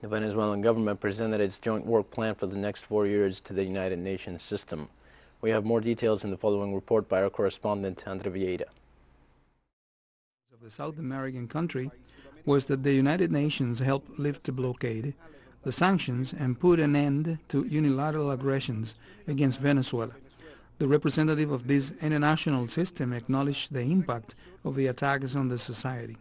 The Venezuelan government presented its joint work plan for the next 4 years to the United Nations system. We have more details in the following report by our correspondent, Viera. Of the South American country was that the United Nations helped lift the blockade, the sanctions, and put an end to unilateral aggressions against Venezuela. The representative of this international system acknowledged the impact of the attacks on the society.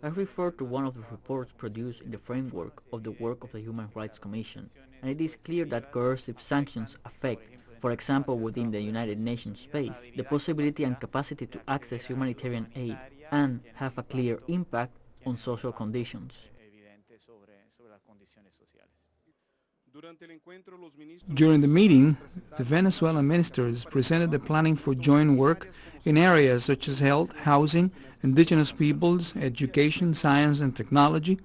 I refer to one of the reports produced in the framework of the work of the Human Rights Commission, and it is clear that coercive sanctions affect, for example within the United Nations space, the possibility and capacity to access humanitarian aid and have a clear impact on social conditions. During the meeting, the Venezuelan ministers presented the planning for joint work in areas such as health, housing, indigenous peoples, education, science and technology.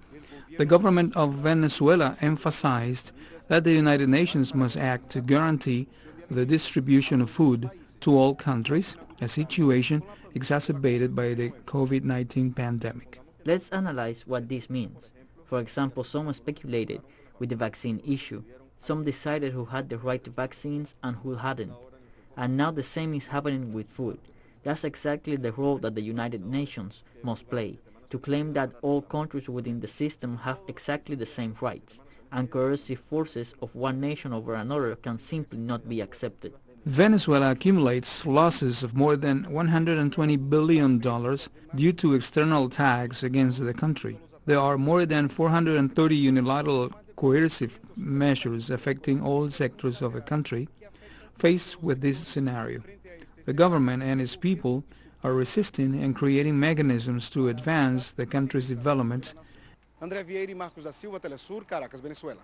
The government of Venezuela emphasized that the United Nations must act to guarantee the distribution of food to all countries, a situation exacerbated by the COVID-19 pandemic. Let's analyze what this means. For example, some speculated with the vaccine issue. Some decided who had the right to vaccines and who hadn't. And now the same is happening with food. That's exactly the role that the United Nations must play, to claim that all countries within the system have exactly the same rights, and coercive forces of one nation over another can simply not be accepted. Venezuela accumulates losses of more than $120 billion due to external attacks against the country. There are more than 430 unilateral coercive measures affecting all sectors of the country. Faced with this scenario, the government and its people are resisting and creating mechanisms to advance the country's development. Viera, Marcos da Silva, teleSUR, Caracas, Venezuela.